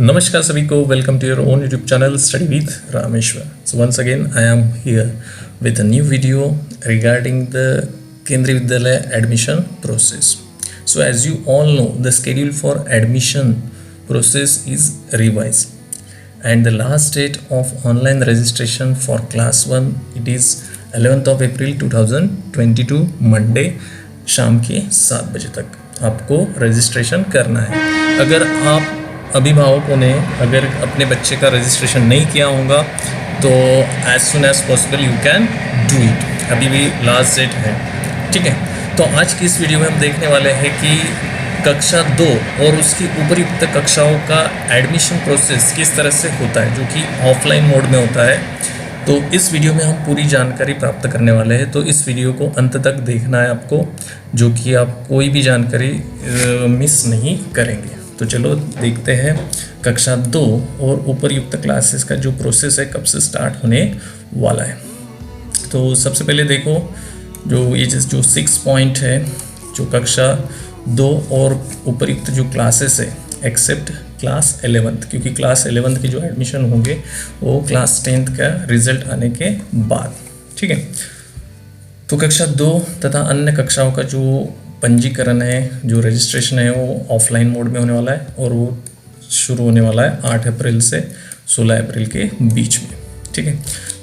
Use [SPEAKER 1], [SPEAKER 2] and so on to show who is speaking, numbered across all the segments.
[SPEAKER 1] Namaskar सभी को, welcome to your own YouTube channel study with Rameshwar. So once again I am here with a new video regarding the Kendriya Vidyalaya admission process. So as you all know, the schedule for admission process is revised and the last date of online registration for class 1 it is 11th of April 2022 Monday शाम के 7 बजे तक आपको registration करना है. अगर आप अभिभावकों ने अगर अपने बच्चे का रजिस्ट्रेशन नहीं किया होगा तो as soon as possible you can do it. अभी भी लास्ट डेट है. ठीक है, तो आज की इस वीडियो में हम देखने वाले हैं कि कक्षा 2 और उसकी उपयुक्त कक्षाओं का एडमिशन प्रोसेस किस तरह से होता है, जो कि ऑफलाइन मोड में होता है. तो इस वीडियो में हम पूरी जानकारी प्राप्त करने वाले हैं, तो इस वीडियो को अंत तक देखना है आपको, जो कि आप कोई भी जानकारी मिस नहीं करेंगे. तो चलो देखते हैं कक्षा 2 और उपयुक्त क्लासेस का जो प्रोसेस है कब से स्टार्ट होने वाला है. तो सबसे पहले देखो जो 6 पॉइंट है, जो कक्षा 2 और उपयुक्त जो क्लासेस है एक्सेप्ट क्लास 11th, क्योंकि क्लास 11th की जो एडमिशन होंगे वो क्लास 10th का रिजल्ट आने के बाद. ठीक है, तो कक्षा 2 तथा अन्य कक्षाओं का जो पंजीकरण है, जो रजिस्ट्रेशन है, वो ऑफलाइन मोड में होने वाला है और वो शुरू होने वाला है 8 अप्रैल से 16 अप्रैल के बीच में. ठीक है,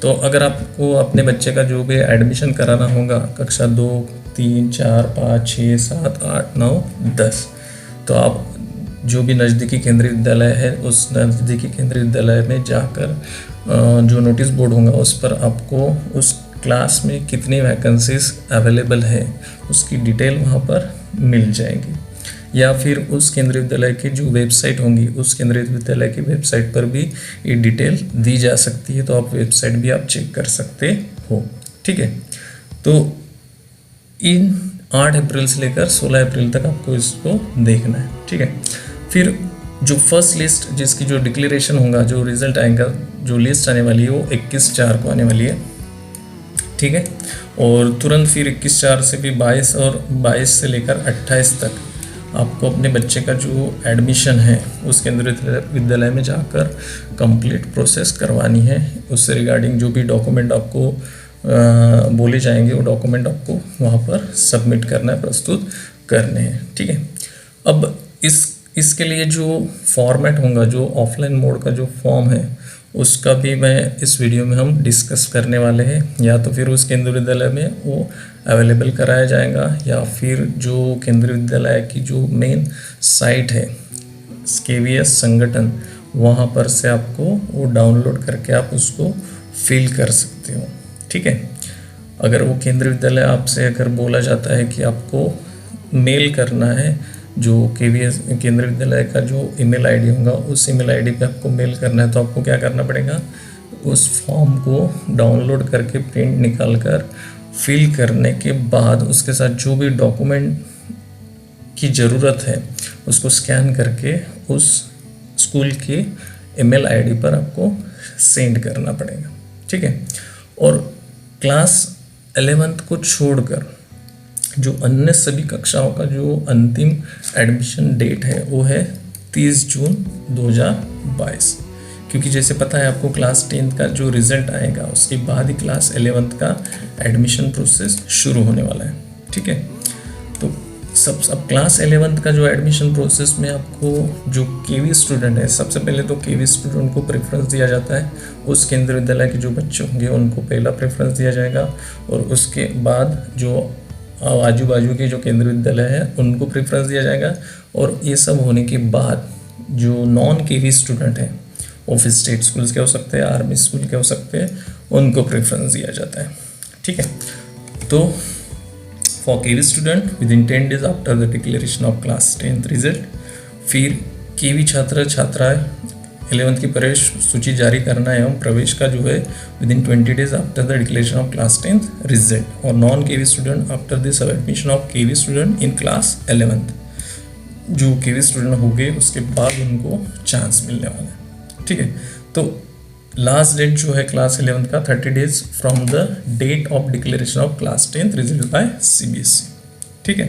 [SPEAKER 1] तो अगर आपको अपने बच्चे का जो भी एडमिशन कराना होगा कक्षा 2, 3, 4, 5, 6, 7, 8, 9, 10, तो आप जो भी नज़दीकी केंद्रीय विद्यालय है उस नज़दीकी केंद्रीय विद्यालय में जाकर जो नोटिस बोर्ड होगा उस पर आपको उस क्लास में कितनी वैकेंसीज अवेलेबल है उसकी डिटेल वहाँ पर मिल जाएगी, या फिर उस केंद्रीय विद्यालय की जो वेबसाइट होंगी उस केंद्रीय विद्यालय की वेबसाइट पर भी ये डिटेल दी जा सकती है. तो आप वेबसाइट भी आप चेक कर सकते हो. ठीक है, तो इन 8 अप्रैल से लेकर 16 अप्रैल तक आपको इसको देखना है. ठीक है, फिर जो फर्स्ट लिस्ट जिसकी जो डिक्लेरेशन होगा, जो रिज़ल्ट आएगा, जो लिस्ट आने वाली है वो 21/4 को आने वाली है. ठीक है, और तुरंत फिर 21/4 से भी 22 और 22 से लेकर 28 तक आपको अपने बच्चे का जो एडमिशन है उस केंद्रीय विद्यालय में जाकर कंप्लीट प्रोसेस करवानी है. उससे रिगार्डिंग जो भी डॉक्यूमेंट आपको बोले जाएंगे वो डॉक्यूमेंट आपको वहाँ पर सबमिट करना है, प्रस्तुत करने हैं. ठीक है, अब इसके लिए जो फॉर्मेट होगा, जो ऑफलाइन मोड का जो फॉर्म है उसका भी मैं इस वीडियो में हम डिस्कस करने वाले हैं. या तो फिर उस केंद्रीय विद्यालय में वो अवेलेबल कराया जाएगा, या फिर जो केंद्रीय विद्यालय की जो मेन साइट है KVS संगठन, वहाँ पर से आपको वो डाउनलोड करके आप उसको फिल कर सकते हो. ठीक है, अगर वो केंद्रीय विद्यालय आपसे अगर बोला जाता है कि आपको मेल करना है, जो KVS केंद्रीय विद्यालय का जो ईमेल आईडी होगा उस ईमेल आईडी पे आपको मेल करना है, तो आपको क्या करना पड़ेगा, उस फॉर्म को डाउनलोड करके प्रिंट निकाल कर फिल करने के बाद उसके साथ जो भी डॉक्यूमेंट की ज़रूरत है उसको स्कैन करके उस स्कूल की ईमेल आईडी पर आपको सेंड करना पड़ेगा. ठीक है, और क्लास 11th को छोड़कर जो अन्य सभी कक्षाओं का जो अंतिम एडमिशन डेट है वो है 30 जून 2022, क्योंकि जैसे पता है आपको क्लास 10th का जो रिज़ल्ट आएगा उसके बाद ही क्लास 11th का एडमिशन प्रोसेस शुरू होने वाला है. ठीक है, तो अब क्लास 11th का जो एडमिशन प्रोसेस में आपको जो KV स्टूडेंट है, सबसे पहले तो KV स्टूडेंट को प्रेफरेंस दिया जाता है. उस केंद्रीय विद्यालय के जो बच्चे होंगे उनको पहला प्रेफरेंस दिया जाएगा, और उसके बाद जो आजू बाजू के जो केंद्रीय विद्यालय है उनको प्रेफरेंस दिया जाएगा. और ये सब होने के बाद जो नॉन KV स्टूडेंट हैं, ऑफिस स्टेट स्कूल्स के हो सकते हैं, आर्मी स्कूल के हो सकते हैं, उनको प्रेफरेंस दिया जाता है. ठीक है, तो for KV student with in 10 days after the declaration of class 10th result, फिर KV छात्र छात्राएँ 11th की प्रवेश सूची जारी करना एवं प्रवेश का जो है within 20 days after the declaration of class 10th result, और non KV student after this admission of KV student in class 11th, जो KV स्टूडेंट हो गए उसके बाद उनको चांस मिलने वाला है. ठीक है, तो लास्ट डेट जो है क्लास 11th का 30 days from the date of declaration of class 10th result by CBSE. ठीक है,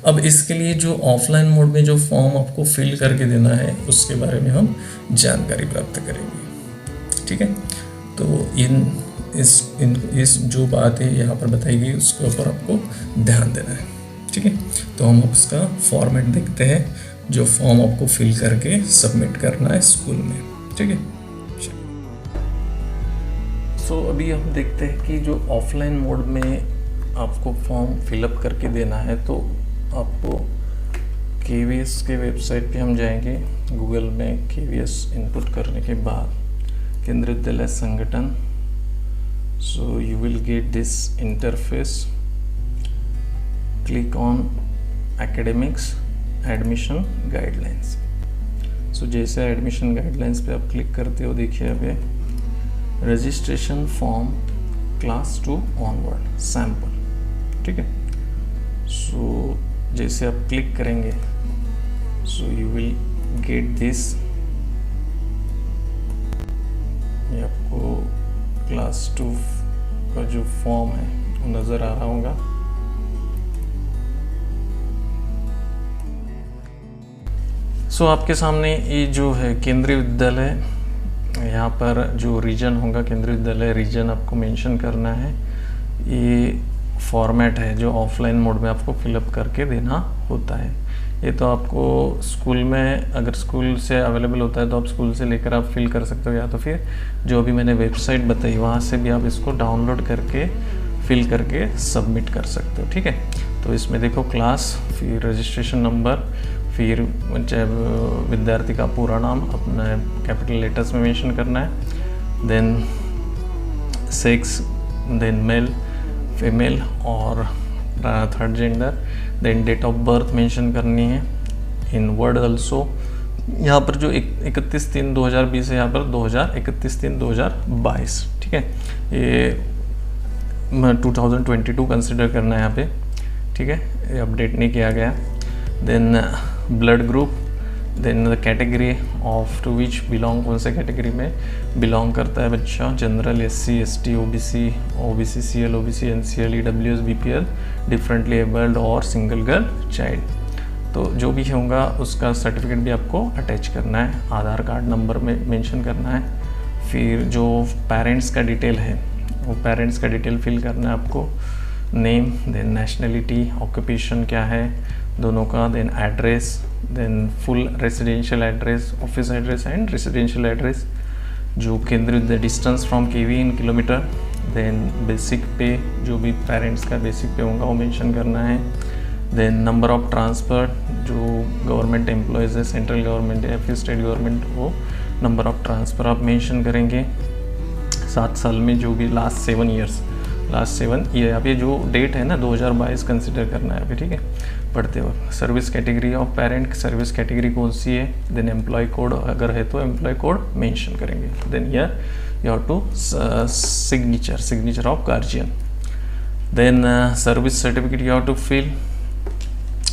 [SPEAKER 1] अब इसके लिए जो ऑफलाइन मोड में जो फॉर्म आपको फिल करके देना है उसके बारे में हम जानकारी प्राप्त करेंगे। ठीक है, तो इस जो बात है यहाँ पर बताई गई उसके ऊपर आपको ध्यान देना है। ठीक है, तो हम उसका फॉर्मेट देखते हैं जो फॉर्म आपको फिल करके सबमिट करना है स्कूल में। ठीक है, सो अभी हम देखते हैं कि जो ऑफलाइन मोड में आपको फॉर्म फिलअप करके देना है, तो आपको KVS के वेबसाइट पे हम जाएंगे। गूगल में KVS इनपुट करने के बाद Kendriya Vidyalaya Sangathan, so you will get this interface. Click on academics admission guidelines. So जैसे एडमिशन गाइडलाइंस पे आप क्लिक करते हो, देखिए अभी registration form class 2 onward sample. ठीक है, सो जैसे आप क्लिक करेंगे, सो यू विल गेट दिस। ये आपको क्लास 2 का जो फॉर्म है वो नज़र आ रहा होगा। सो आपके सामने ये जो है केंद्रीय विद्यालय, यहाँ पर जो रीजन होगा केंद्रीय विद्यालय रीजन आपको मेंशन करना है। ये फॉर्मेट है जो ऑफलाइन मोड में आपको फिलअप करके देना होता है। ये तो आपको स्कूल में, अगर स्कूल से अवेलेबल होता है तो आप स्कूल से लेकर आप फिल कर सकते हो, या तो फिर जो अभी मैंने वेबसाइट बताई वहाँ से भी आप इसको डाउनलोड करके फिल करके सबमिट कर सकते हो। ठीक है, तो इसमें देखो क्लास, फिर रजिस्ट्रेशन नंबर, फिर विद्यार्थी का पूरा नाम अपना कैपिटल लेटर्स में मेंशन करना है, then sex, then male female और third gender, then date of birth mention करनी है इन वर्ड ऑल्सो। यहाँ पर जो 31/3/2020 है, यहाँ पर 31/3/2022। ठीक है, ये 2022 कंसिडर करना है यहाँ पे। ठीक है, ये अपडेट नहीं किया गया। Then blood group, then the category of to which belong, कौन से कैटेगरी में बिलोंग करता है बच्चा, general, SC ST OBC CL OBC NCL EWS BPL, differently abled और सिंगल गर्ल चाइल्ड। तो जो भी होगा उसका सर्टिफिकेट भी आपको अटैच करना है, आधार कार्ड नंबर में मेंशन करना है। फिर जो पेरेंट्स का डिटेल है वो पेरेंट्स का डिटेल फिल करना है आपको, नेम, देन नेशनलिटी, ऑक्यूपेशन क्या है दोनों का, then address, then full residential address, office address and residential address, जो केंद्रीय distance from KV in kilometer, then basic pay, जो भी पेरेंट्स का बेसिक पे होगा वो मेंशन करना है, देन नंबर ऑफ ट्रांसफ़र, जो गवर्नमेंट एम्प्लॉयज़ है, सेंट्रल गवर्नमेंट या फिर स्टेट गवर्नमेंट, वो नंबर ऑफ ट्रांसफ़र आप मेंशन करेंगे। 7 साल में जो भी लास्ट 7 ईयर्स, ये अभी जो डेट है ना 2022 कंसिडर करना है अभी। ठीक है, पढ़ते वक्त service category of parent, service category कौन सी है, देन एम्प्लॉय कोड अगर है तो एम्प्लॉय कोड मेंशन करेंगे, then year you have to signature of guardian, then service certificate you have to fill.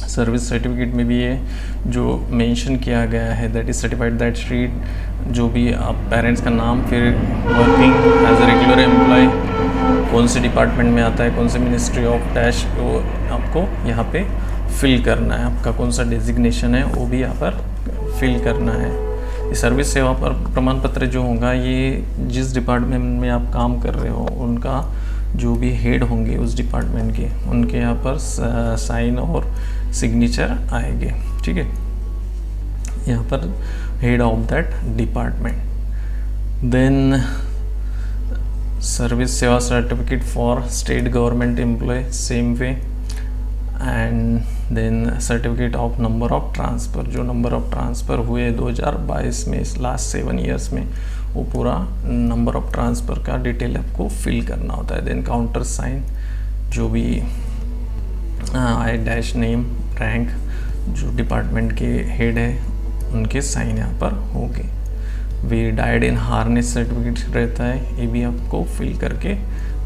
[SPEAKER 1] Service certificate में भी ये जो मेंशन किया गया है, that is certified that sheet, जो भी आप पेरेंट्स का नाम, फिर working as a regular employee, कौन से डिपार्टमेंट में आता है, कौन से मिनिस्ट्री ऑफ डैश, वो आपको यहाँ पे फिल करना है। आपका कौन सा डेजिग्नेशन है वो भी यहाँ पर फिल करना है। ये सर्विस सेवा पर प्रमाण पत्र जो होगा, ये जिस डिपार्टमेंट में आप काम कर रहे हो उनका जो भी हेड होंगे उस डिपार्टमेंट के, उनके यहाँ पर साइन और सिग्नेचर आएंगे। ठीक है, यहाँ पर head of that department. Then service सेवा certificate for state government employ, same way, and then certificate of number of transfer, जो नंबर ऑफ ट्रांसफ़र हुए 2022 में, इस लास्ट 7 ईयर्स में, वो पूरा नंबर ऑफ ट्रांसफ़र का डिटेल आपको फिल करना होता है। देन काउंटर साइन, जो भी आई डैश नेम, रैंक, जो डिपार्टमेंट के हेड है उनके साइन यहाँ पर होंगे। We died in harness certificate रहता है, ये भी आपको फिल करके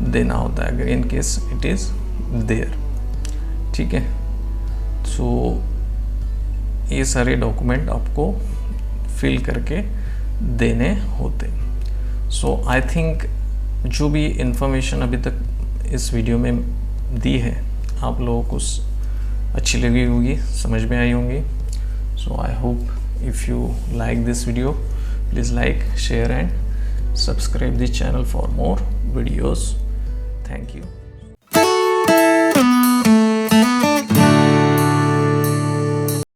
[SPEAKER 1] देना होता है अगर in case it is there. ठीक है, सो ये सारे डॉक्यूमेंट आपको फिल करके देने होते। सो आई थिंक जो भी इंफॉर्मेशन अभी तक इस वीडियो में दी है आप लोगों को अच्छी लगी होगी, समझ में आई होंगी. So I hope if you like this video, please like, share and subscribe the channel for more videos. Thank you.